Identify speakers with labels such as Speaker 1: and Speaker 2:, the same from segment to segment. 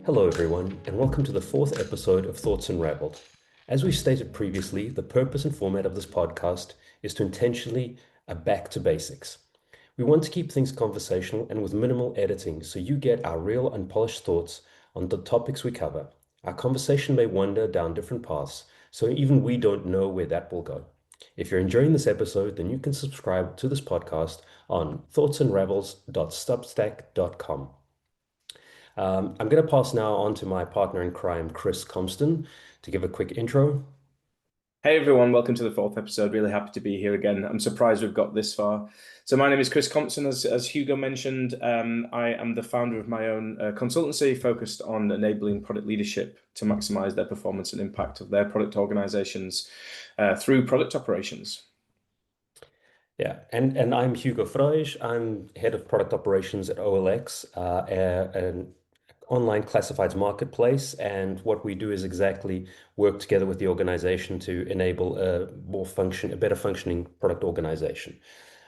Speaker 1: Hello, everyone, and welcome to the fourth episode of Thoughts Unraveled. As we stated previously, the purpose and format of this podcast is to intentionally back to basics. We want to keep things conversational and with minimal editing so you get our real unpolished thoughts on the topics we cover. Our conversation may wander down different paths, so even we don't know where that will go. If you're enjoying this episode, then you can subscribe to this podcast on thoughtsunravels.substack.com. I'm going to pass now on to my partner in crime, Chris Compston, to give a quick intro.
Speaker 2: Hey everyone, welcome to the fourth episode. Really happy to be here again. I'm surprised we've got this far. So my name is Chris Compson, as Hugo mentioned. I am the founder of my own consultancy focused on enabling product leadership to maximize their performance and impact of their product organizations through product operations.
Speaker 1: Yeah, and I'm Hugo Freusch. I'm head of product operations at OLX, an online classifieds marketplace. And what we do is exactly work together with the organization to enable a better functioning product organization.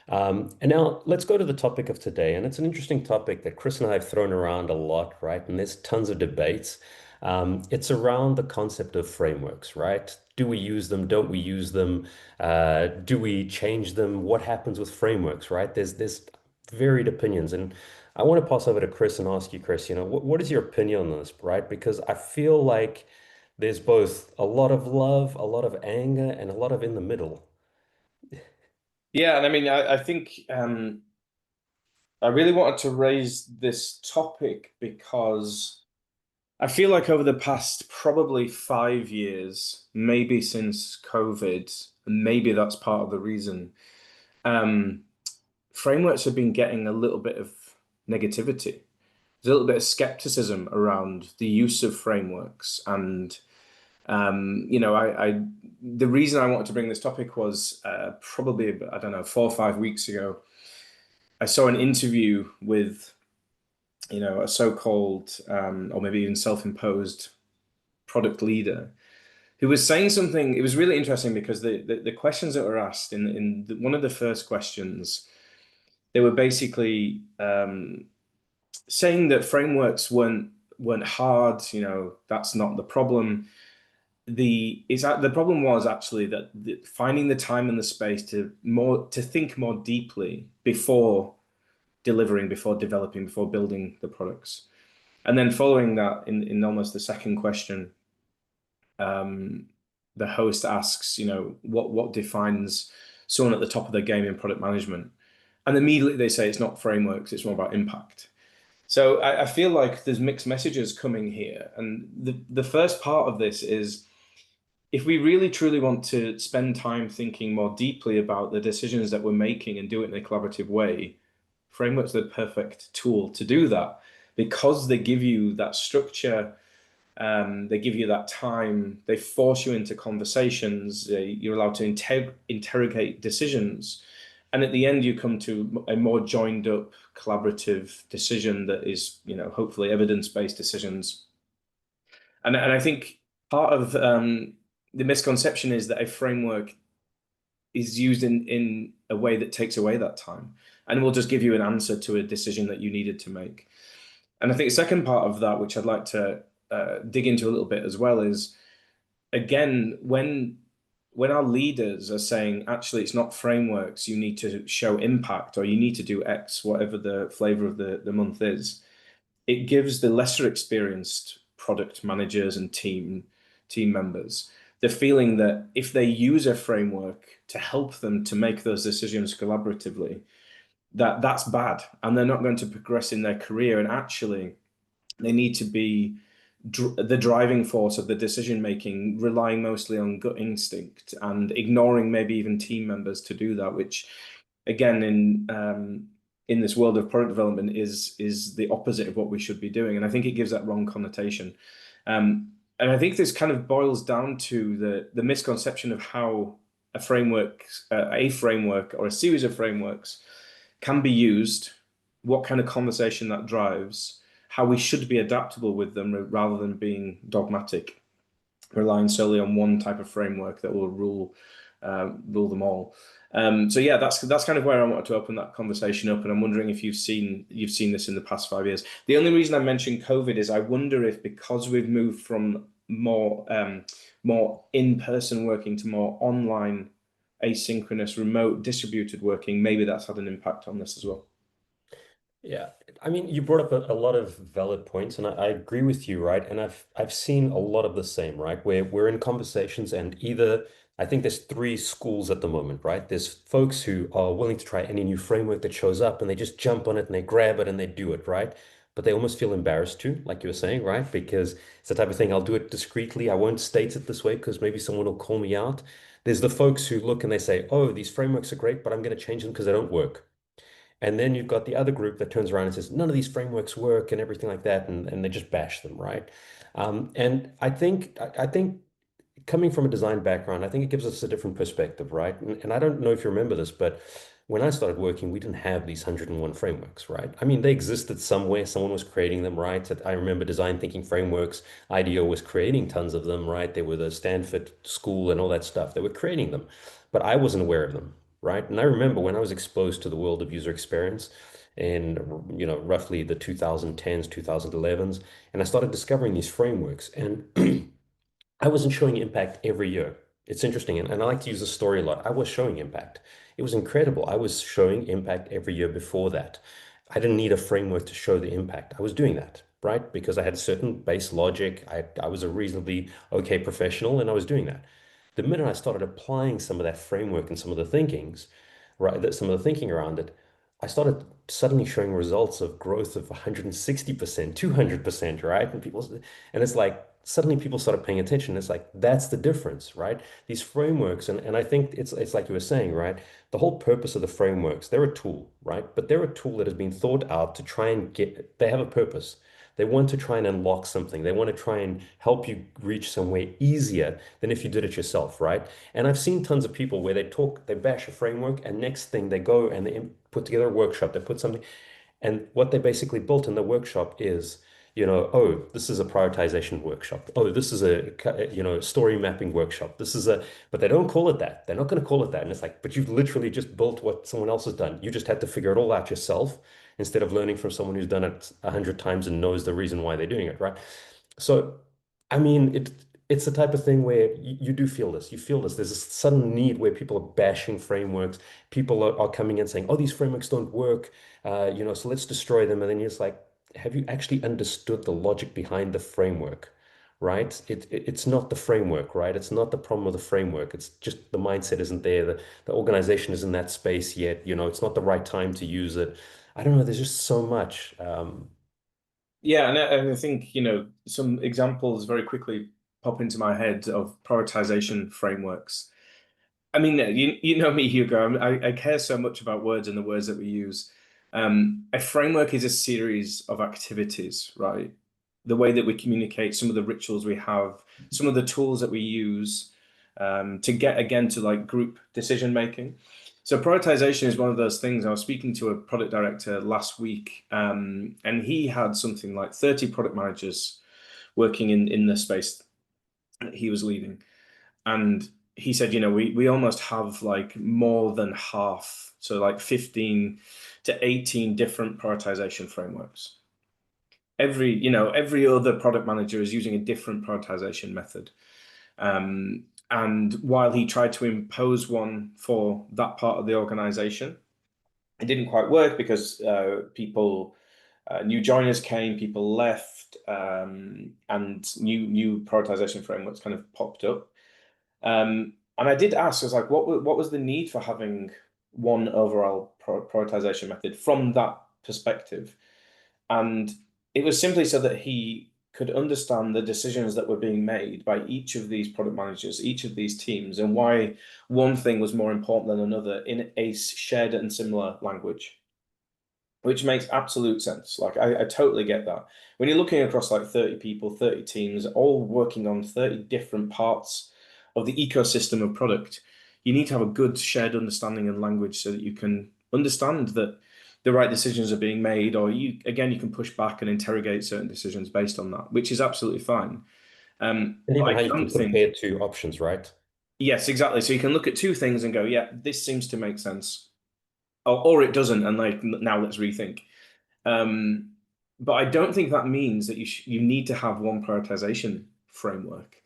Speaker 1: And now let's go to the topic of today. And it's an interesting topic that Chris and I have thrown around a lot, right? And there's tons of debates. It's around the concept of frameworks, right? Do we use them? Don't we use them? Do we change them? What happens with frameworks, right? There's varied opinions. And I want to pass over to Chris and ask you, Chris, what is your opinion on this, right? Because I feel like there's both a lot of love, a lot of anger, and a lot of in the middle.
Speaker 2: Yeah, and I mean, I think I really wanted to raise this topic because I feel like over the past probably 5 years, maybe since COVID, and maybe that's part of the reason, um, frameworks have been getting a little bit of negativity. There's a little bit of skepticism around the use of frameworks. And, the reason I wanted to bring this topic was probably, I don't know, 4 or 5 weeks ago, I saw an interview with a so-called or maybe even self-imposed product leader who was saying something. It was really interesting because the questions that were asked one of the first questions, they were basically saying that frameworks weren't hard. That's not the problem. The problem was actually that finding the time and the space to think more deeply before delivering, before developing, before building the products. And then following that, in almost the second question, the host asks, what defines someone at the top of their game in product management? And immediately they say it's not frameworks, it's more about impact. So I feel like there's mixed messages coming here. And the first part of this is, if we really truly want to spend time thinking more deeply about the decisions that we're making and do it in a collaborative way, frameworks are the perfect tool to do that because they give you that structure, they give you that time, they force you into conversations, you're allowed to interrogate decisions. And at the end, you come to a more joined up, collaborative decision that is, hopefully evidence-based decisions. And I think part of the misconception is that a framework is used in a way that takes away that time and will just give you an answer to a decision that you needed to make. And I think the second part of that, which I'd like to dig into a little bit as well, is, again, when our leaders are saying, actually, it's not frameworks, you need to show impact or you need to do X, whatever the flavor of the month is, it gives the lesser experienced product managers and team members the feeling that if they use a framework to help them to make those decisions collaboratively, that's bad and they're not going to progress in their career. And actually, they need to be the driving force of the decision making, relying mostly on gut instinct and ignoring maybe even team members to do that, which, again, in this world of product development is the opposite of what we should be doing. And I think it gives that wrong connotation. And I think this kind of boils down to the misconception of how a framework or a series of frameworks can be used, what kind of conversation that drives, how we should be adaptable with them rather than being dogmatic, relying solely on one type of framework that will rule them all. So yeah, that's kind of where I wanted to open that conversation up, and I'm wondering if you've seen this in the past 5 years. The only reason I mentioned COVID is I wonder if because we've moved from more in-person working to more online, asynchronous, remote, distributed working, maybe that's had an impact on this as well.
Speaker 1: Yeah, I mean, you brought up a lot of valid points, and I agree with you, right? And I've seen a lot of the same, right? Where we're in conversations, and either I think there's three schools at the moment, right? There's folks who are willing to try any new framework that shows up, and they just jump on it and they grab it and they do it, right? But they almost feel embarrassed to, like you were saying, right? Because it's the type of thing I'll do it discreetly. I won't state it this way because maybe someone will call me out. There's the folks who look and they say, "Oh, these frameworks are great, but I'm going to change them because they don't work." And then you've got the other group that turns around and says, none of these frameworks work and everything like that, and they just bash them, right? And I think coming from a design background, I think it gives us a different perspective, right? And I don't know if you remember this, but when I started working, we didn't have these 101 frameworks, right? I mean, they existed somewhere. Someone was creating them, right? I remember design thinking frameworks. IDEO was creating tons of them, right? They were the Stanford school and all that stuff. They were creating them, but I wasn't aware of them, right? And I remember when I was exposed to the world of user experience in, roughly the 2010s, 2011s, and I started discovering these frameworks, and I wasn't showing impact every year. It's interesting, and I like to use this story a lot. I was showing impact. It was incredible. I was showing impact every year before that. I didn't need a framework to show the impact. I was doing that, right? Because I had certain base logic. I was a reasonably okay professional, and I was doing that. The minute I started applying some of that framework and some of the thinkings, right, some of the thinking around it, I started suddenly showing results of growth of 160%, 200%, right? And it's like suddenly people started paying attention. It's like that's the difference, right? These frameworks, and I think it's like you were saying, right? The whole purpose of the frameworks, they're a tool, right? But they're a tool that has been thought out to try and they have a purpose. They want to try and unlock something. They want to try and help you reach somewhere easier than if you did it yourself, right? And I've seen tons of people where they bash a framework, and next thing they go and they put together a workshop, they put something, and what they basically built in the workshop is, oh, this is a prioritization workshop. Oh, this is story mapping workshop. But they don't call it that. They're not going to call it that. And it's like, but you've literally just built what someone else has done. You just had to figure it all out yourself instead of learning from someone who's done it 100 times and knows the reason why they're doing it, right? So, I mean, it's the type of thing where you do feel this. You feel this. There's a sudden need where people are bashing frameworks. People are coming in saying, "Oh, these frameworks don't work. So let's destroy them." And then you're just like, "Have you actually understood the logic behind the framework?" Right? It's not the framework, right? It's not the problem of the framework. It's just the mindset isn't there. The organization is in that space yet. It's not the right time to use it. I don't know. There's just so much.
Speaker 2: Yeah, and I think, some examples very quickly pop into my head of prioritization frameworks. I mean, you know me, Hugo. I care so much about words and the words that we use. A framework is a series of activities, right? The way that we communicate, some of the rituals we have, some of the tools that we use to get again to like group decision making. So prioritization is one of those things. I was speaking to a product director last week, and he had something like 30 product managers working in the space that he was leading. And he said, we almost have like more than half, so like 15 to 18 different prioritization frameworks. Every other product manager is using a different prioritization method. And while he tried to impose one for that part of the organization, it didn't quite work because new joiners came, people left, and new prioritization frameworks kind of popped up. And I did ask, I was like, what was the need for having one overall prioritization method from that perspective? And it was simply so that he could understand the decisions that were being made by each of these product managers, each of these teams, and why one thing was more important than another in a shared and similar language, which makes absolute sense. Like, I totally get that. When you're looking across like 30 people, 30 teams, all working on 30 different parts of the ecosystem of product, you need to have a good shared understanding and language so that you can understand that the right decisions are being made, or you can push back and interrogate certain decisions based on that, which is absolutely fine.
Speaker 1: And
Speaker 2: But
Speaker 1: even
Speaker 2: I
Speaker 1: how you
Speaker 2: don't
Speaker 1: can
Speaker 2: think
Speaker 1: compare two options, right?
Speaker 2: Yes, exactly. So you can look at two things and go, yeah, this seems to make sense, or it doesn't, and like now let's rethink. Um, but I don't think that means that you need to have one prioritization framework.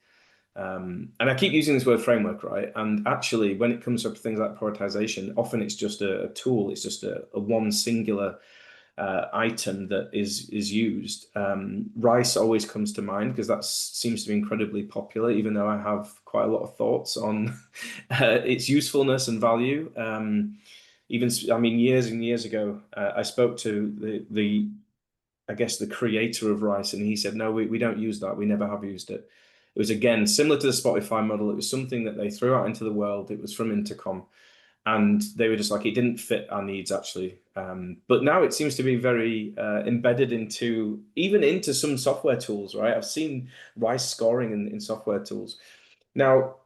Speaker 2: And I keep using this word framework, right? And actually, when it comes up to things like prioritization, often it's just a tool. It's just a one singular item that is used. Rice always comes to mind because that seems to be incredibly popular, even though I have quite a lot of thoughts on its usefulness and value. Even, I mean, years and years ago, I spoke to the I guess the creator of Rice, and he said, no, we don't use that. We never have used it. It was again similar to the Spotify model. It was something that they threw out into the world. It was from Intercom, and they were just like, it didn't fit our needs actually. But now it seems to be very embedded into even into some software tools, right? I've seen Rice scoring in software tools. Now,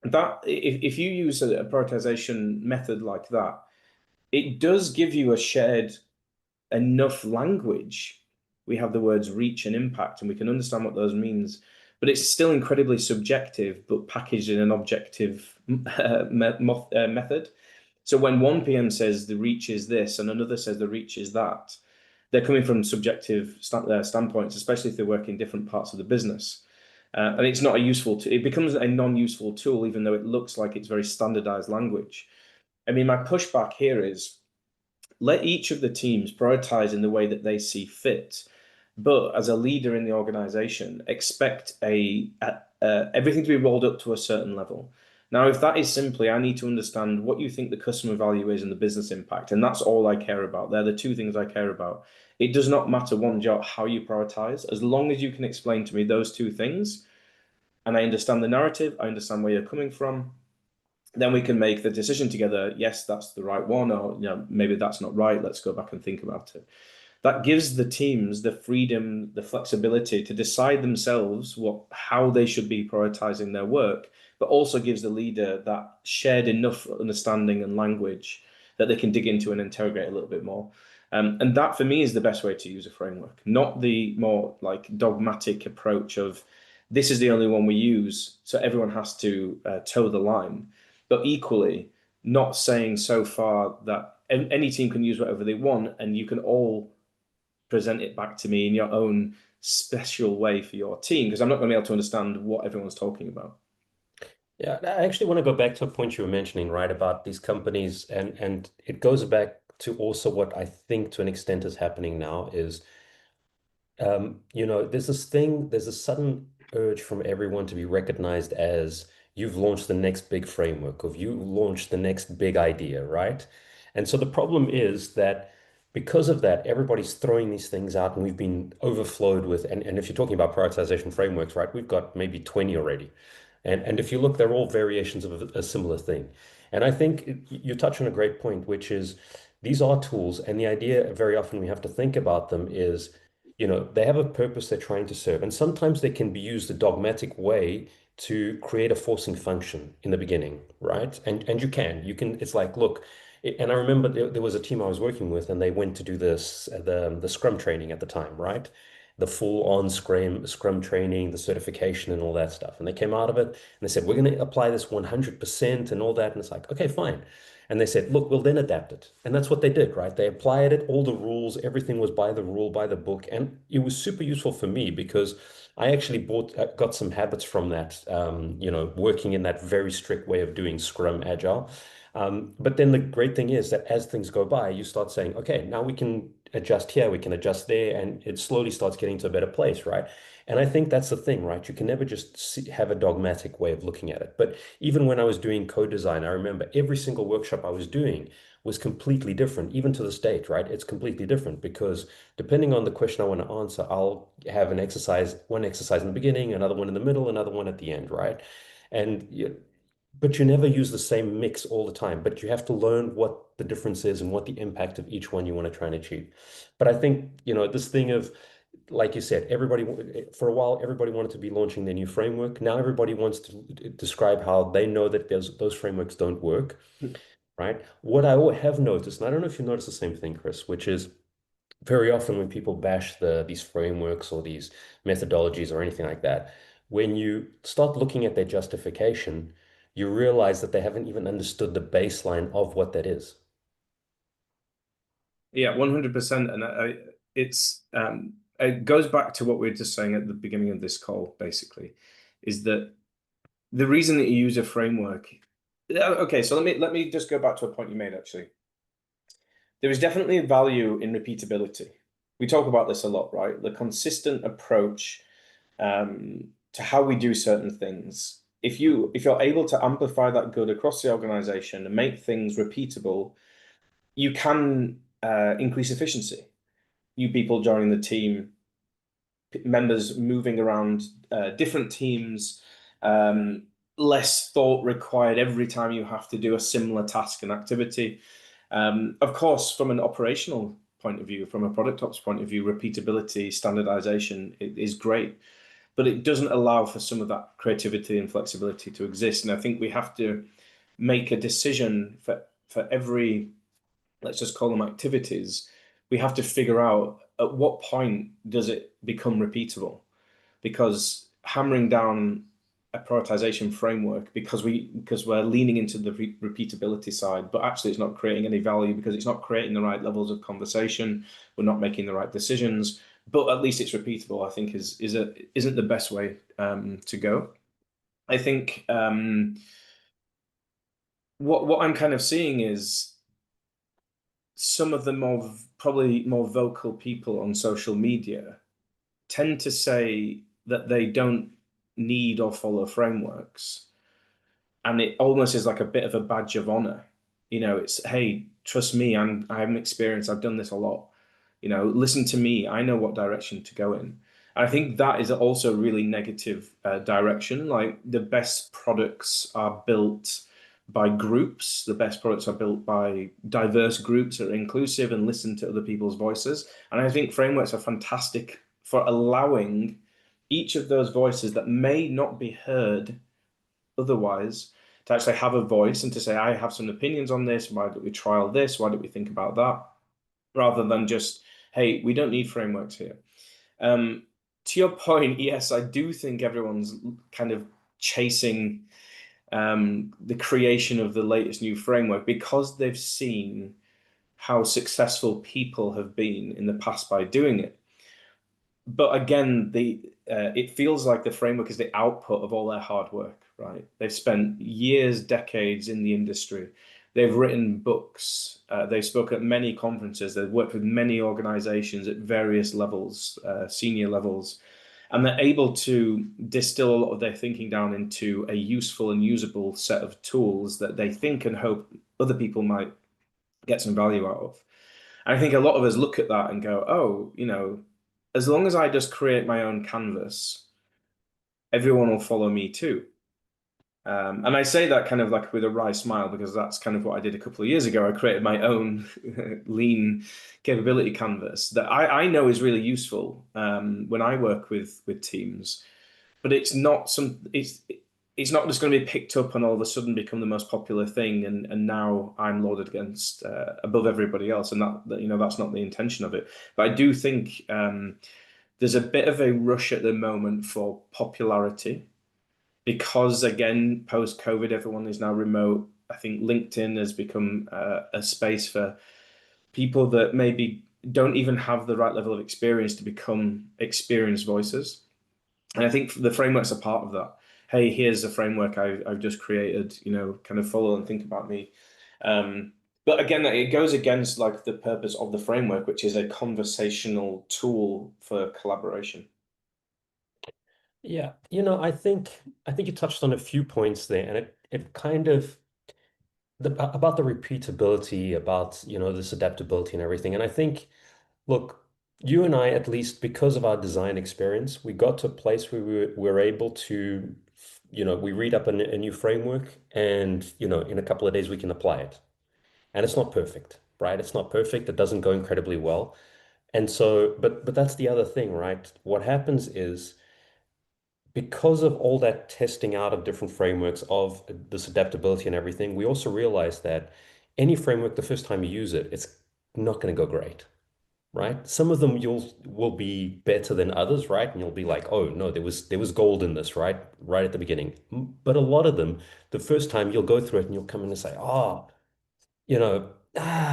Speaker 2: that if you use a prioritization method like that, it does give you a shared enough language. We have the words reach and impact, and we can understand what those means. But it's still incredibly subjective, but packaged in an objective method. So when one PM says the reach is this and another says the reach is that, they're coming from subjective standpoints, especially if they work in different parts of the business. And it's not a useful, it becomes a non-useful tool, even though it looks like it's very standardized language. I mean, my pushback here is let each of the teams prioritize in the way that they see fit. But as a leader in the organization, expect everything to be rolled up to a certain level. Now, if that is simply, I need to understand what you think the customer value is and the business impact, and that's all I care about. They're the two things I care about. It does not matter one jot how you prioritize, as long as you can explain to me those two things, and I understand the narrative, I understand where you're coming from, then we can make the decision together. Yes, that's the right one, or maybe that's not right. Let's go back and think about it. That gives the teams the freedom, the flexibility to decide themselves how they should be prioritizing their work, but also gives the leader that shared enough understanding and language that they can dig into and interrogate a little bit more. And that for me is the best way to use a framework, not the more like dogmatic approach of this is the only one we use, so everyone has to toe the line. But equally, not saying so far that any team can use whatever they want and you can all present it back to me in your own special way for your team, because I'm not going to be able to understand what everyone's talking about.
Speaker 1: Yeah, I actually want to go back to a point you were mentioning, right, about these companies, and it goes back to also what I think to an extent is happening now is there's this thing, there's a sudden urge from everyone to be recognized as you've launched the next big framework, or you launched the next big idea, right? And so the problem is that because of that, everybody's throwing these things out, and we've been overflowed with, and if you're talking about prioritization frameworks, right, we've got maybe 20 already. And if you look, they're all variations of a similar thing. And I think you touch on a great point, which is these are tools, and the idea very often we have to think about them is they have a purpose they're trying to serve. And sometimes they can be used a dogmatic way to create a forcing function in the beginning, right? And you can, it's like, look, and I remember there was a team I was working with, and they went to do this, the Scrum training at the time, right? The full on Scrum training, the certification and all that stuff. And they came out of it and they said, we're going to apply this 100% and all that. And it's like, okay, fine. And they said, look, we'll then adapt it. And that's what they did, right? They applied it, all the rules, everything was by the rule, by the book. And it was super useful for me because I actually got some habits from that, working in that very strict way of doing Scrum Agile. But then the great thing is that as things go by, you start saying, okay, now we can adjust here, we can adjust there, and it slowly starts getting to a better place, right? And I think that's the thing, right? You can never just have a dogmatic way of looking at it. But even when I was doing code design, I remember every single workshop I was doing was completely different, even to this date, right? It's completely different because depending on the question I want to answer, I'll have one exercise in the beginning, another one in the middle, another one at the end, right? And but you never use the same mix all the time, but you have to learn what the difference is and what the impact of each one you want to try and achieve. But I think, this thing of, like you said, for a while, everybody wanted to be launching their new framework. Now everybody wants to describe how they know that those frameworks don't work, right? What I have noticed, and I don't know if you notice the same thing, Chris, which is very often when people bash these frameworks or these methodologies or anything like that, when you start looking at their justification, you realize that they haven't even understood the baseline of what that is.
Speaker 2: Yeah, 100%. And it goes back to what we were just saying at the beginning of this call, basically, is that the reason that you use a framework. Okay, so let me just go back to a point you made, actually. There is definitely a value in repeatability. We talk about this a lot, right? The consistent approach to how we do certain things. If you're able to amplify that good across the organization and make things repeatable, you can increase efficiency. New people joining the team, members moving around different teams, less thought required every time you have to do a similar task and activity. Of course, from an operational point of view, from a product ops point of view, repeatability, standardization is great, but it doesn't allow for some of that creativity and flexibility to exist. And I think we have to make a decision for every, let's just call them activities. We have to figure out at what point does it become repeatable, because hammering down a prioritization framework because we're leaning into the repeatability side, but actually it's not creating any value because it's not creating the right levels of conversation. We're not making the right decisions, but at least it's repeatable. I think isn't the best way to go. I think what I'm kind of seeing is some of the probably more vocal people on social media tend to say that they don't need or follow frameworks. And it almost is like a bit of a badge of honor. It's, hey, trust me, I'm experienced, I've done this a lot. Listen to me, I know what direction to go in. I think that is also really negative direction. Like the best products are built by groups. The best products are built by diverse groups that are inclusive and listen to other people's voices. And I think frameworks are fantastic for allowing each of those voices that may not be heard otherwise to actually have a voice and to say, I have some opinions on this. Why don't we trial this? Why don't we think about that? Rather than just, hey, we don't need frameworks here. Um, to your point, yes, I do think everyone's kind of chasing the creation of the latest new framework because they've seen how successful people have been in the past by doing it. But again, it feels like the framework is the output of all their hard work, right? They've spent years, decades in the industry. They've written books. They've spoken at many conferences. They've worked with many organizations at various levels, senior levels, and they're able to distill a lot of their thinking down into a useful and usable set of tools that they think and hope other people might get some value out of. And I think a lot of us look at that and go, oh, as long as I just create my own canvas, everyone will follow me too. And I say that kind of like with a wry smile because that's kind of what I did a couple of years ago. I created my own lean capability canvas that I know is really useful when I work with teams, but it's not just going to be picked up and all of a sudden become the most popular thing and now I'm lauded against above everybody else, and that's not the intention of it. But I do think there's a bit of a rush at the moment for popularity because again, post COVID, everyone is now remote. I think LinkedIn has become a space for people that maybe don't even have the right level of experience to become experienced voices. And I think the framework's a part of that. Hey, here's a framework I've just created, kind of follow and think about me. But again, it goes against like the purpose of the framework, which is a conversational tool for collaboration.
Speaker 1: Yeah, I think you touched on a few points there, and it kind of about the repeatability, about this adaptability and everything. And I think, look, you and I, at least because of our design experience, we got to a place where we were able to, we read up a new framework, and in a couple of days we can apply it. And it's not perfect, right? It's not perfect. It doesn't go incredibly well. And so, but that's the other thing, right? What happens is, because of all that testing out of different frameworks, of this adaptability and everything, we also realize that any framework, the first time you use it, it's not going to go great. right? Some of them you'll will be better than others, right? And you'll be like, oh no, there was gold in this, right? Right at the beginning. But a lot of them, the first time you'll go through it and you'll come in and say, oh,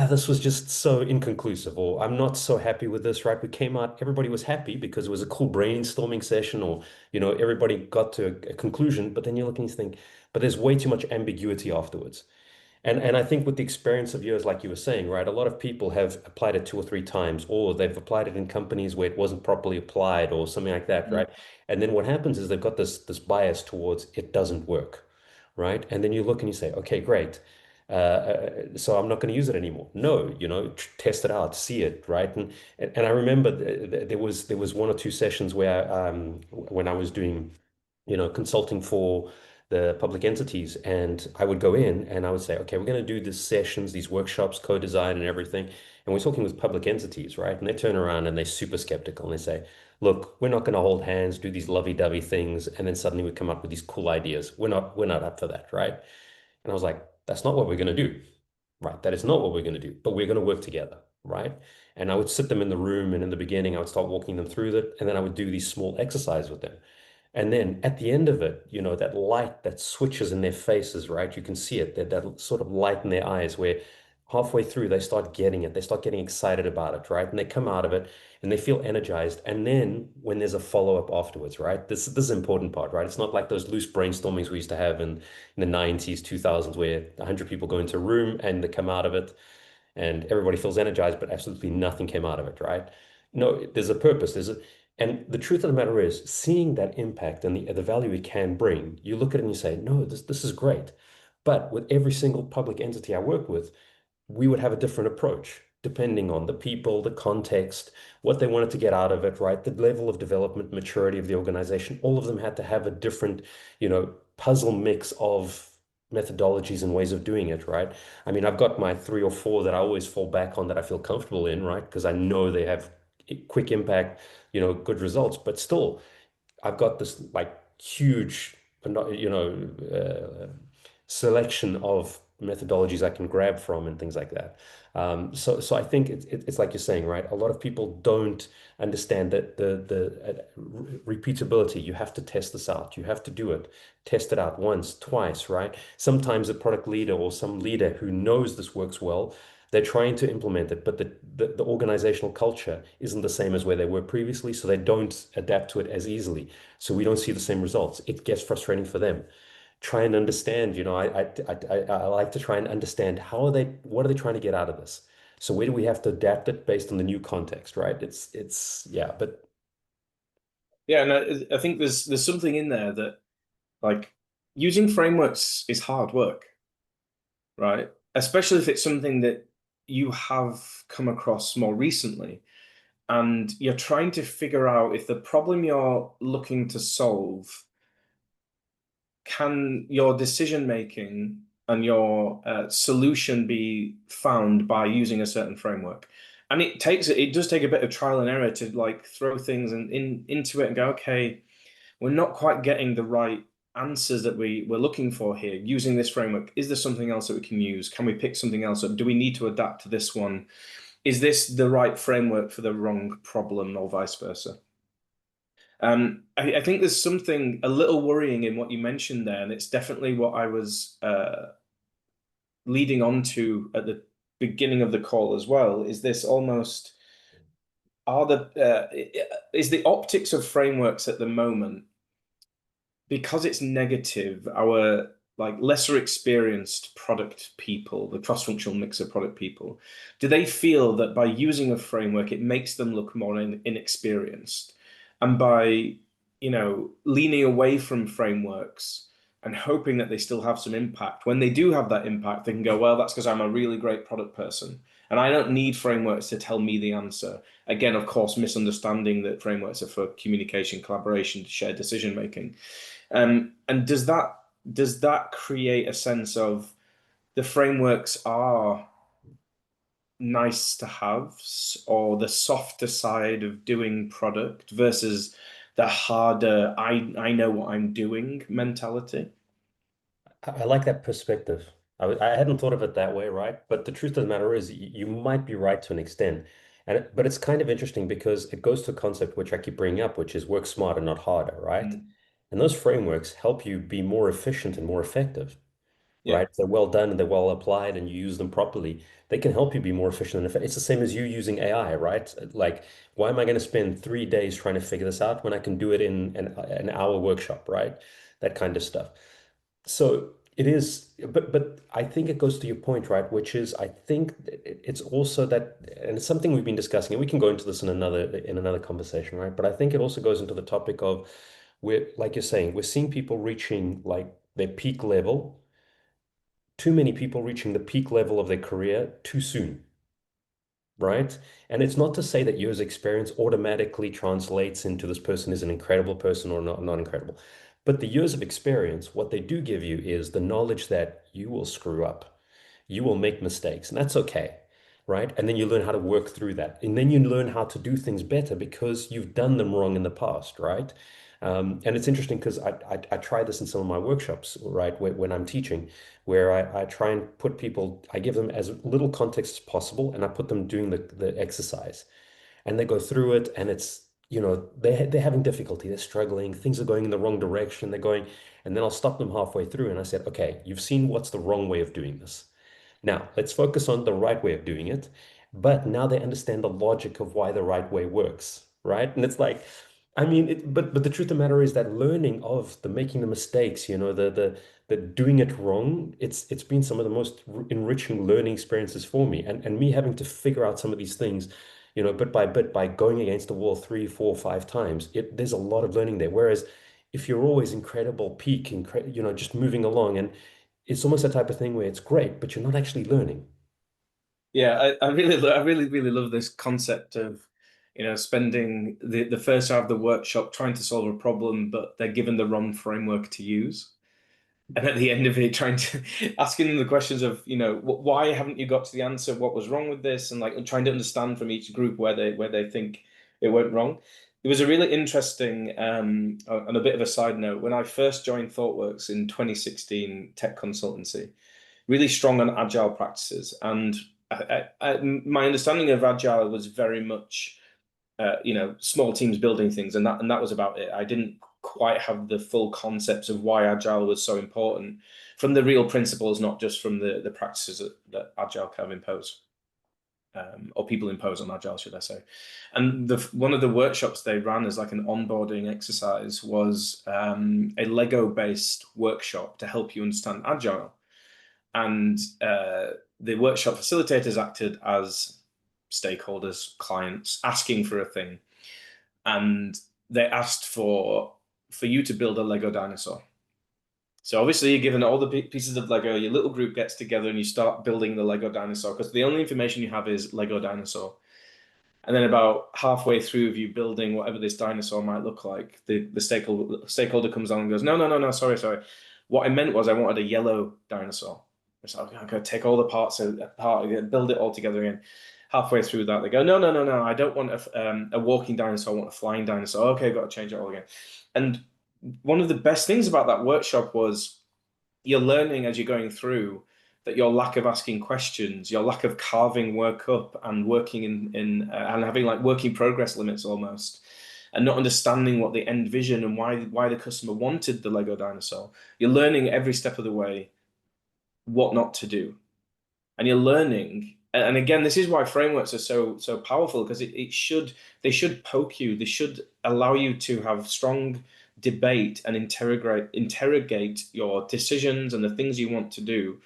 Speaker 1: this was just so inconclusive, or I'm not so happy with this, right? We came out, everybody was happy because it was a cool brainstorming session, or, everybody got to a conclusion, but then you look and you think, but there's way too much ambiguity afterwards. And I think with the experience of years, like you were saying, right, a lot of people have applied it two or three times, or they've applied it in companies where it wasn't properly applied, or something like that,
Speaker 2: Mm.
Speaker 1: right? And then what happens is they've got this bias towards it doesn't work, right? And then you look and you say, okay, great. So I'm not going to use it anymore. No, test it out, see it, right? And I remember there was one or two sessions where when I was doing consulting for the public entities. And I would go in and I would say, okay, we're going to do these sessions, these workshops, co-design and everything. And we're talking with public entities, right? And they turn around and they're super skeptical and they say, look, we're not going to hold hands, do these lovey-dovey things, and then suddenly we come up with these cool ideas. We're not up for that, right? And I was like, that's not what we're going to do. Right. That is not what we're going to do, but we're going to work together. Right. And I would sit them in the room, and in the beginning, I would start walking them through that. And then I would do these small exercises with them. And then at the end of it, that light that switches in their faces, right? You can see it, that sort of light in their eyes where halfway through they start getting it. They start getting excited about it, right? And they come out of it and they feel energized. And then when there's a follow-up afterwards, right? This is the important part, right? It's not like those loose brainstormings we used to have in the 90s, 2000s, where 100 people go into a room and they come out of it and everybody feels energized, but absolutely nothing came out of it, right? No, there's a purpose. And the truth of the matter is, seeing that impact and the value it can bring, you look at it and you say, no, this is great. But with every single public entity I work with, we would have a different approach depending on the people, the context, what they wanted to get out of it, right? The level of development, maturity of the organization. All of them had to have a different, puzzle mix of methodologies and ways of doing it, right? I mean, I've got my three or four that I always fall back on that I feel comfortable in, right? Because I know they have quick impact, good results, but still, I've got this like huge, selection of methodologies I can grab from and things like that. So I think it's like you're saying, right? A lot of people don't understand that the repeatability. You have to test this out. You have to do it, test it out once, twice, right? Sometimes a product leader or some leader who knows this works well, they're trying to implement it, but the organizational culture isn't the same as where they were previously, so they don't adapt to it as easily. So we don't see the same results. It gets frustrating for them. Try and understand, I like to try and understand what are they trying to get out of this? So where do we have to adapt it based on the new context, right? Yeah, but
Speaker 2: Yeah, and I think there's something in there that like using frameworks is hard work, right? Especially if it's something that you have come across more recently and you're trying to figure out if the problem you're looking to solve, can your decision making and your solution be found by using a certain framework? And it does take a bit of trial and error to like throw things into it and go, okay, we're not quite getting the right answers that we're looking for here using this framework. Is there something else that we can use? Can we pick something else up? Do we need to adapt to this one? Is this the right framework for the wrong problem, or vice versa? I think there's something a little worrying in what you mentioned there, and it's definitely what I was leading on to at the beginning of the call as well. Is this almost are is the optics of frameworks at the moment, because it's negative, our like lesser experienced product people, the cross-functional mix of product people, do they feel that by using a framework, it makes them look more inexperienced? And by, leaning away from frameworks and hoping that they still have some impact, when they do have that impact, they can go, well, that's because I'm a really great product person. And I don't need frameworks to tell me the answer. Again, of course, misunderstanding that frameworks are for communication, collaboration, shared decision making. And does that create a sense of the frameworks are nice to have, or the softer side of doing product versus the harder I know what I'm doing mentality?
Speaker 1: I like that perspective. I hadn't thought of it that way, right? But the truth of the matter is, you might be right to an extent. But it's kind of interesting because it goes to a concept which I keep bringing up, which is work smarter, not harder, right?
Speaker 2: Mm.
Speaker 1: And those frameworks help you be more efficient and more effective,
Speaker 2: Yeah.
Speaker 1: right? If they're well done and they're well applied and you use them properly, they can help you be more efficient and effective. It's the same as you using AI, right? Like, why am I going to spend 3 days trying to figure this out when I can do it in an hour workshop, right? That kind of stuff. So it is, but I think it goes to your point, right? Which is, I think it's also that, and it's something we've been discussing, and we can go into this in another conversation, right? But I think it also goes into the topic of we're, like you're saying, we're seeing people reaching like their peak level, too many people reaching the peak level of their career too soon, right? And it's not to say that years experience automatically translates into this person is an incredible person or not incredible. But the years of experience, what they do give you is the knowledge that you will screw up. You will make mistakes, and that's okay, right? And then you learn how to work through that. And then you learn how to do things better because you've done them wrong in the past, right? And it's interesting because I try this in some of my workshops, right? When I'm teaching, where I try and put people, I give them as little context as possible, and I put them doing the exercise. And they go through it, and it's, they're having difficulty, they're struggling, things are going in the wrong direction, they're going, and then I'll stop them halfway through, and I said, okay, you've seen what's the wrong way of doing this. Now, let's focus on the right way of doing it. But now they understand the logic of why the right way works, right? And it's like, I mean, but the truth of the matter is that learning of the making the mistakes, the doing it wrong, it's been some of the most enriching learning experiences for me. And me having to figure out some of these things, bit by bit, by going against the wall 3, 4, 5 times, there's a lot of learning there. Whereas if you're always incredible peak, just moving along, and it's almost that type of thing where it's great, but you're not actually learning.
Speaker 2: Yeah, I really, really love this concept of, spending the first hour of the workshop trying to solve a problem, but they're given the wrong framework to use. And at the end of it, trying to asking them the questions of, why haven't you got to the answer? What was wrong with this? And like trying to understand from each group where they think it went wrong. It was a really interesting, and a bit of a side note. When I first joined ThoughtWorks in 2016, tech consultancy, really strong on agile practices. And my understanding of agile was very much, small teams building things, and that was about it. I didn't quite have the full concepts of why agile was so important from the real principles, not just from the practices that agile kind of impose. Or people impose on agile, should I say? And one of the workshops they ran as like an onboarding exercise was a Lego-based workshop to help you understand agile. And the workshop facilitators acted as stakeholders, clients, asking for a thing, and they asked for you to build a Lego dinosaur. So obviously, you're given all the pieces of Lego. Your little group gets together and you start building the Lego dinosaur because the only information you have is Lego dinosaur. And then about halfway through of you building whatever this dinosaur might look like, the stakeholder comes on and goes, no, no, no, no, sorry, sorry. What I meant was I wanted a yellow dinosaur. It's like, I'm going to take all the parts apart again, build it all together again. Halfway through that, they go, no, no, no, no, I don't want a walking dinosaur, I want a flying dinosaur. Okay, I've got to change it all again. And one of the best things about that workshop was you're learning as you're going through that your lack of asking questions, your lack of carving work up and working and having like working progress limits almost, and not understanding what the end vision and why the customer wanted the Lego dinosaur. You're learning every step of the way what not to do, and you're learning. And again, this is why frameworks are so powerful because they should poke you, they should allow you to have strong debate and interrogate your decisions and the things you want to do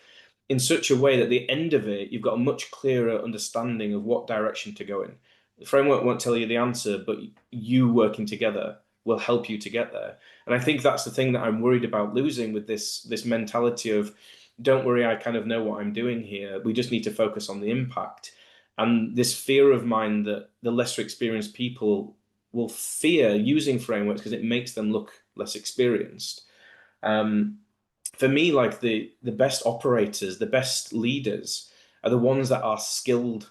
Speaker 2: in such a way that at the end of it, you've got a much clearer understanding of what direction to go in. The framework won't tell you the answer, but you working together will help you to get there. And I think that's the thing that I'm worried about losing with this mentality of, don't worry, I kind of know what I'm doing here. We just need to focus on the impact. And this fear of mine that the lesser experienced people will fear using frameworks because it makes them look less experienced. Um, for me, like the best operators, the best leaders are the ones that are skilled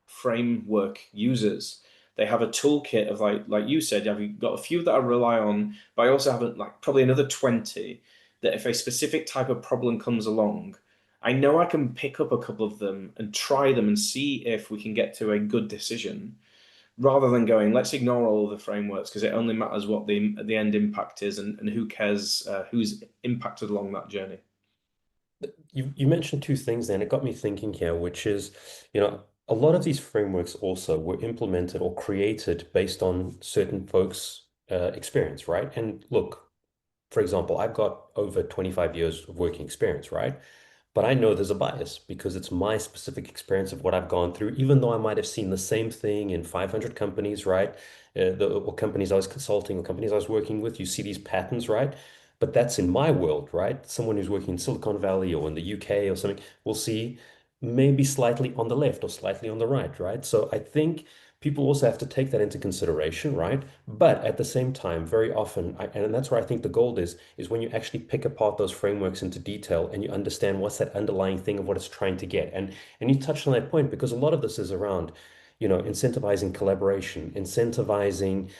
Speaker 2: framework users. They have a toolkit of like you said, you've got a few that I rely on, but I also have like probably another 20 that if a specific type of problem comes along, I know I can pick up a couple of them and try them and see if we can get to a good decision rather than going, let's ignore all the frameworks because it only matters what the end impact is and who cares who's impacted along that journey.
Speaker 1: You mentioned two things then. It got me thinking here, which is, a lot of these frameworks also were implemented or created based on certain folks' experience, right? And look, for example, I've got over 25 years of working experience, right? But I know there's a bias because it's my specific experience of what I've gone through, even though I might have seen the same thing in 500 companies, right? Or companies I was consulting or companies I was working with, you see these patterns, right? But that's in my world, right? Someone who's working in Silicon Valley or in the UK or something will see maybe slightly on the left or slightly on the right, right? So I think people also have to take that into consideration, right? But at the same time, very often, and that's where I think the gold is when you actually pick apart those frameworks into detail and you understand what's that underlying thing of what it's trying to get. And you touched on that point because a lot of this is around, incentivizing collaboration, incentivizing,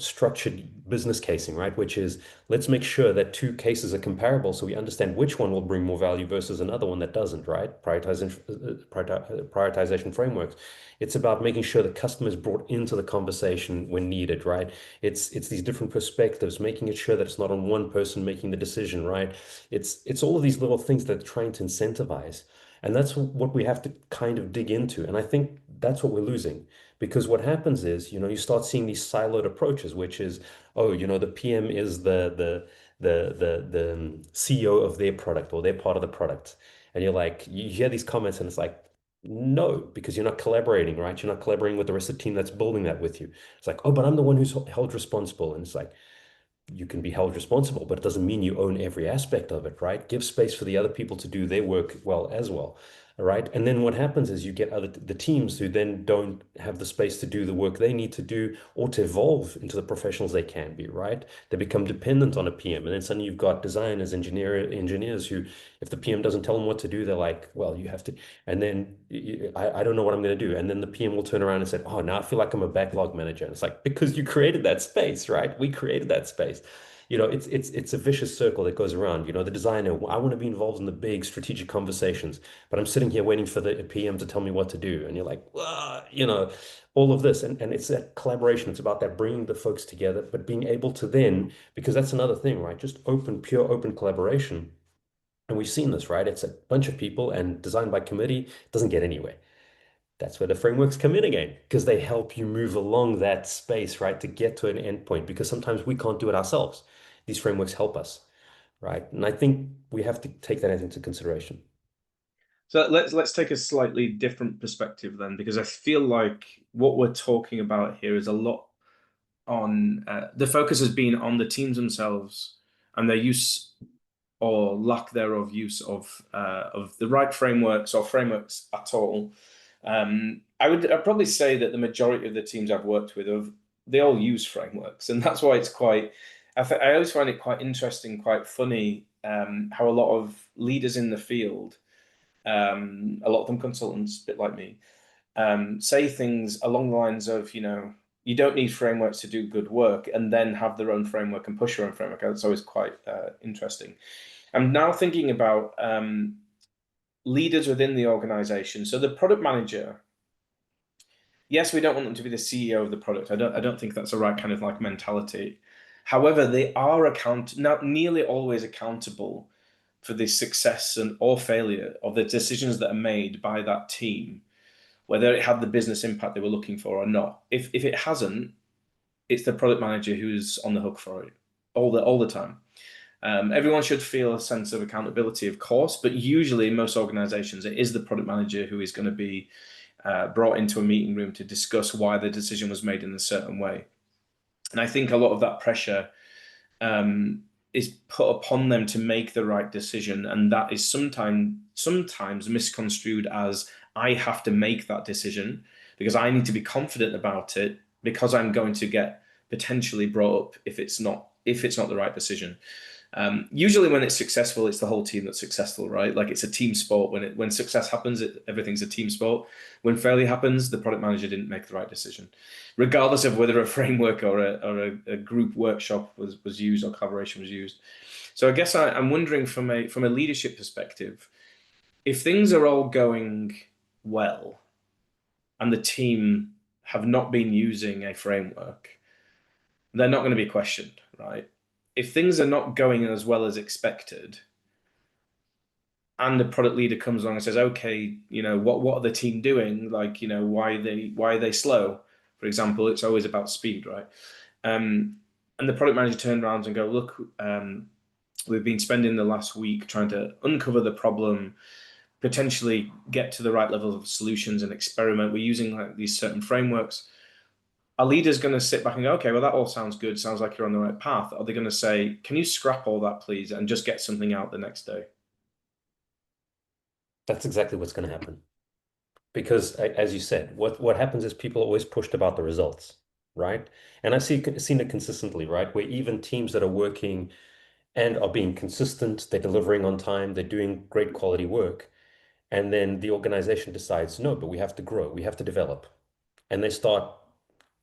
Speaker 1: structured business casing, right? Which is let's make sure that two cases are comparable so we understand which one will bring more value versus another one that doesn't, right? Prioritization frameworks. It's about making sure the customer is brought into the conversation when needed, right? It's these different perspectives, making it sure that it's not on one person making the decision, right? It's all of these little things that are trying to incentivize. And that's what we have to kind of dig into. And I think that's what we're losing. Because what happens is, you start seeing these siloed approaches, which is, oh, the PM is the CEO of their product or their part of the product. And you're like, you hear these comments and it's like, no, because you're not collaborating, right? You're not collaborating with the rest of the team that's building that with you. It's like, oh, but I'm the one who's held responsible. And it's like, you can be held responsible, but it doesn't mean you own every aspect of it, right? Give space for the other people to do their work well as well, right? And then what happens is you get the teams who then don't have the space to do the work they need to do or to evolve into the professionals they can be, right? They become dependent on a PM, and then suddenly you've got designers, engineers who, if the PM doesn't tell them what to do, they're like, well, you have to, and then I don't know what I'm going to do, and then the PM will turn around and say, oh, now I feel like I'm a backlog manager, and it's like because you created that space, right? We created that space. It's a vicious circle that goes around. The designer, I want to be involved in the big strategic conversations, but I'm sitting here waiting for the PM to tell me what to do. And you're like, all of this. And it's that collaboration. It's about that bringing the folks together, but being able to then, because that's another thing, right? Just pure open collaboration. And we've seen this, right? It's a bunch of people and designed by committee doesn't get anywhere. That's where the frameworks come in again, because they help you move along that space, right, to get to an endpoint, because sometimes we can't do it ourselves. These frameworks help us, right? And I think we have to take that into consideration.
Speaker 2: So let's take a slightly different perspective then, because I feel like what we're talking about here is a lot on the focus has been on the teams themselves and their use or lack thereof use of the right frameworks or frameworks at all. I'd probably say that the majority of the teams I've worked with they all use frameworks, and that's why it's quite. I always find it quite interesting, quite funny how a lot of leaders in the field, a lot of them consultants, a bit like me, say things along the lines of, you don't need frameworks to do good work, and then have their own framework and push their own framework. That's always quite interesting. I'm now thinking about leaders within the organization. So the product manager, yes, we don't want them to be the CEO of the product. I don't think that's the right kind of like mentality. However, they are not nearly always accountable for the success and or failure of the decisions that are made by that team, whether it had the business impact they were looking for or not. If it hasn't, it's the product manager who's on the hook for it all the time. Everyone should feel a sense of accountability, of course, but usually in most organizations, it is the product manager who is going to be brought into a meeting room to discuss why the decision was made in a certain way. And I think a lot of that pressure is put upon them to make the right decision, and that is sometimes misconstrued as I have to make that decision because I need to be confident about it because I'm going to get potentially brought up if it's not the right decision. Usually when it's successful, it's the whole team that's successful, right? Like it's a team sport. When success happens, everything's a team sport. When failure happens, the product manager didn't make the right decision, regardless of whether a framework or a group workshop was used or collaboration was used. So I guess I'm wondering from a leadership perspective, if things are all going well and the team have not been using a framework, they're not going to be questioned, right? If things are not going as well as expected, and the product leader comes along and says, "Okay, what are the team doing? Like, why are they slow?" For example, it's always about speed, right? Um, and the product manager turns around and go, "Look, we've been spending the last week trying to uncover the problem, potentially get to the right level of solutions and experiment. We're using like these certain frameworks." A leader's going to sit back and go, "Okay, well, that all sounds good. Sounds like you're on the right path." Are they going to say, "Can you scrap all that, please, and just get something out the next day?"
Speaker 1: That's exactly what's going to happen. Because as you said, what happens is people are always pushed about the results, right? And seen it consistently, right? Where even teams that are working and are being consistent, they're delivering on time, they're doing great quality work, and then the organization decides, no, but we have to grow, we have to develop. And they start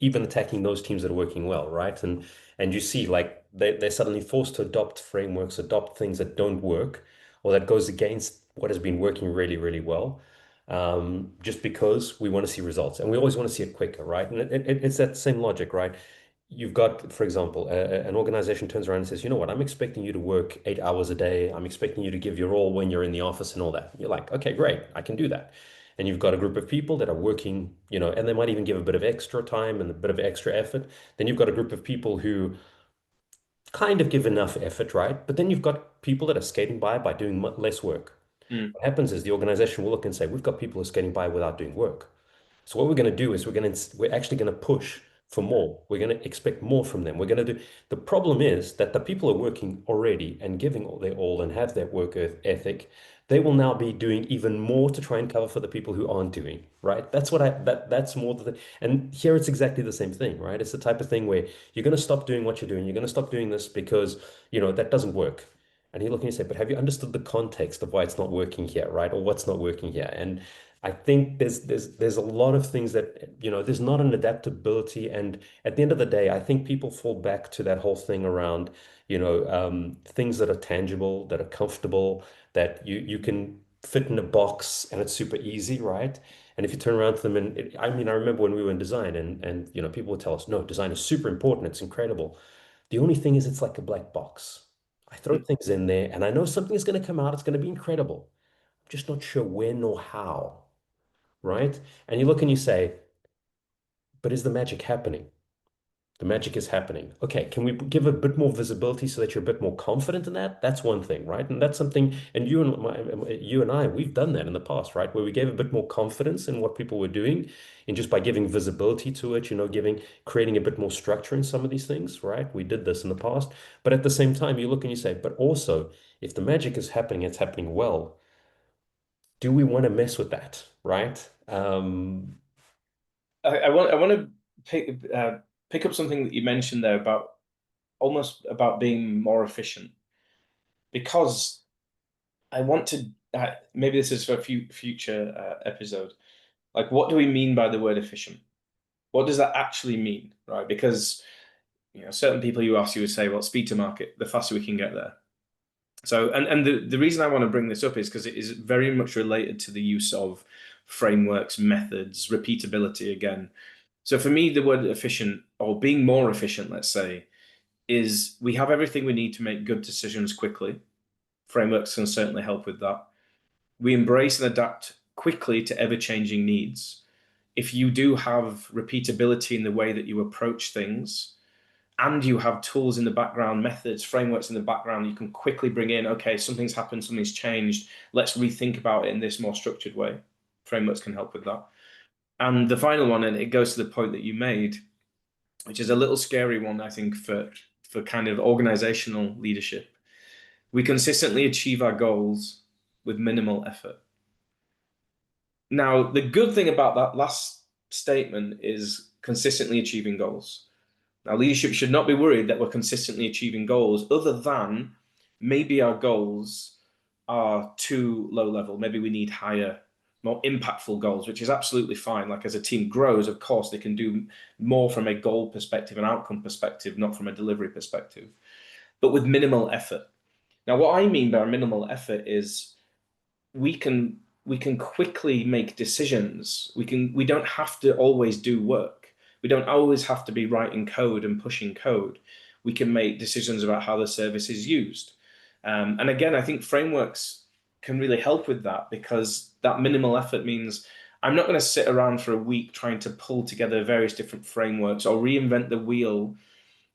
Speaker 1: even attacking those teams that are working well, right? And you see like they're suddenly forced to adopt frameworks, adopt things that don't work or that goes against what has been working really, really well. Just because we want to see results and we always want to see it quicker, right? And it's that same logic, right? You've got, for example, an organization turns around and says, you know what, I'm expecting you to work 8 hours a day. I'm expecting you to give your all when you're in the office and all that. You're like, okay, great, I can do that. And you've got a group of people that are working, and they might even give a bit of extra time and a bit of extra effort. Then you've got a group of people who kind of give enough effort, right? But then you've got people that are skating by doing less work.
Speaker 2: Mm,
Speaker 1: What happens is the organization will look and say, we've got people who are skating by without doing work. So what we're going to do is we're actually going to push for more. We're going to expect more from them. We're going to do. The problem is that the people are working already and giving all their all and have that work ethic. They will now be doing even more to try and cover for the people who aren't doing, right? That's more the and here it's exactly the same thing, right? It's the type of thing where you're going to stop doing what you're doing. You're going to stop doing this because, that doesn't work. And you look and you say, but have you understood the context of why it's not working here, right? Or what's not working here? And I think there's a lot of things that, there's not an adaptability. And at the end of the day, I think people fall back to that whole thing around, things that are tangible, that are comfortable, that you can fit in a box and it's super easy, right? And if you turn around to them and I mean, I remember when we were in design and people would tell us, no, design is super important. It's incredible. The only thing is it's like a black box. I throw
Speaker 2: mm.
Speaker 1: things in there and I know something is going to come out. It's going to be incredible. I'm just not sure when or how, right? And you look and you say, but is the magic happening? The magic is happening. Okay, can we give a bit more visibility so that you're a bit more confident in that? That's one thing, right? And that's something, and you and I, we've done that in the past, right? Where we gave a bit more confidence in what people were doing, and just by giving visibility to it, creating a bit more structure in some of these things, right? We did this in the past, but at the same time, you look and you say, but also, if the magic is happening, it's happening well. Do we want to mess with that, right?
Speaker 2: I want to pick up something that you mentioned there about almost about being more efficient because I want to. Maybe this is for a future episode. Like, what do we mean by the word efficient? What does that actually mean, right? Because certain people you ask, you would say, "Well, speed to market, the faster we can get there." So, and the reason I want to bring this up is because it is very much related to the use of frameworks, methods, repeatability again. So for me, the word efficient or being more efficient, let's say, is we have everything we need to make good decisions quickly. Frameworks can certainly help with that. We embrace and adapt quickly to ever-changing needs. If you do have repeatability in the way that you approach things, and you have tools in the background, methods, frameworks in the background, you can quickly bring in, okay, something's happened, something's changed. Let's rethink about it in this more structured way. Frameworks can help with that. And the final one, and it goes to the point that you made, which is a little scary one, I think, for kind of organizational leadership. We consistently achieve our goals with minimal effort. Now, the good thing about that last statement is consistently achieving goals. Now, leadership should not be worried that we're consistently achieving goals, other than maybe our goals are too low level. Maybe we need higher, more impactful goals, which is absolutely fine. Like as a team grows, of course, they can do more from a goal perspective, an outcome perspective, not from a delivery perspective, but with minimal effort. Now, what I mean by minimal effort is we can quickly make decisions. We don't have to always do work. We don't always have to be writing code and pushing code. We can make decisions about how the service is used. And again, I think frameworks can really help with that because that minimal effort means I'm not going to sit around for a week trying to pull together various different frameworks or reinvent the wheel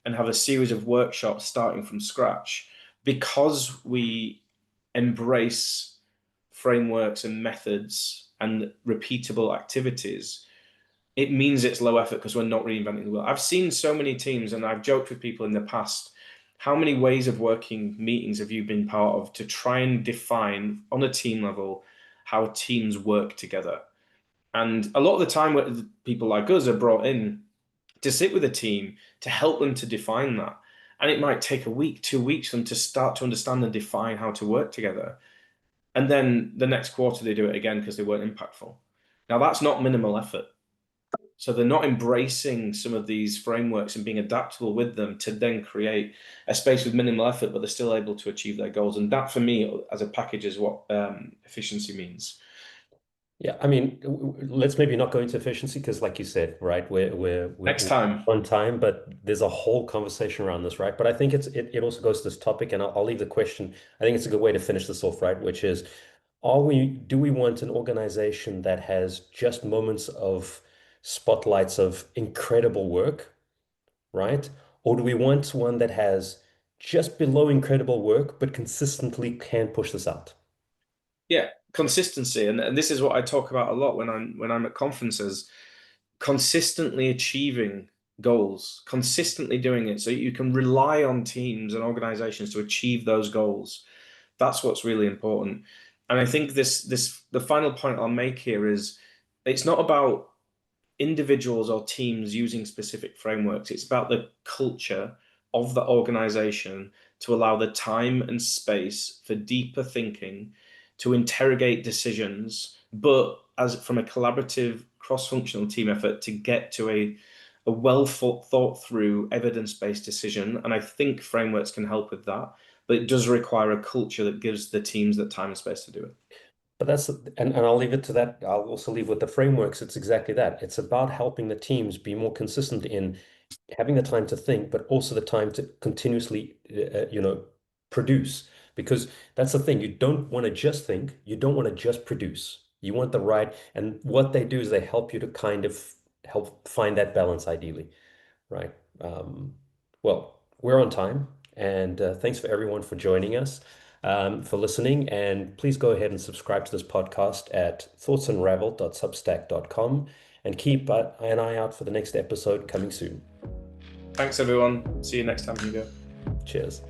Speaker 2: and have a series of workshops starting from scratch because we embrace frameworks and methods and repeatable activities. It means it's low effort because we're not reinventing the wheel. I've seen so many teams, and I've joked with people in the past, how many ways of working meetings have you been part of to try and define on a team level how teams work together? And a lot of the time, people like us are brought in to sit with a team to help them to define that. And it might take a week, 2 weeks for them to start to understand and define how to work together. And then the next quarter, they do it again because they weren't impactful. Now, that's not minimal effort. So they're not embracing some of these frameworks and being adaptable with them to then create a space with minimal effort, but they're still able to achieve their goals. And that, for me, as a package, is what efficiency means.
Speaker 1: Yeah, I mean, let's maybe not go into efficiency because, like you said, right,
Speaker 2: Next
Speaker 1: we're
Speaker 2: time.
Speaker 1: on time, but there's a whole conversation around this, right? But I think it also goes to this topic, and I'll leave the question. I think it's a good way to finish this off, right? Which is, do we want an organization that has just moments of spotlights of incredible work, right? Or do we want one that has just below incredible work, but consistently can push this out?
Speaker 2: Yeah, consistency. And this is what I talk about a lot when I'm at conferences. Consistently achieving goals, consistently doing it so you can rely on teams and organizations to achieve those goals. That's what's really important. And I think this the final point I'll make here is it's not about individuals or teams using specific frameworks. It's about the culture of the organization to allow the time and space for deeper thinking, to interrogate decisions, but as from a collaborative cross-functional team effort to get to a well thought through evidence-based decision. And I think frameworks can help with that, but it does require a culture that gives the teams that time and space to do it.
Speaker 1: But and I'll leave it to that. I'll also leave with the frameworks. It's exactly that. It's about helping the teams be more consistent in having the time to think, but also the time to continuously, produce. Because that's the thing. You don't want to just think. You don't want to just produce. You want the right. And what they do is they help you to kind of help find that balance ideally, right? Well, we're on time, and thanks for everyone for joining us, for listening. And please go ahead and subscribe to this podcast at thoughtsunraveled.substack.com and keep an eye out for the next episode coming soon.
Speaker 2: Thanks, everyone. See you next time, Hugo.
Speaker 1: Cheers.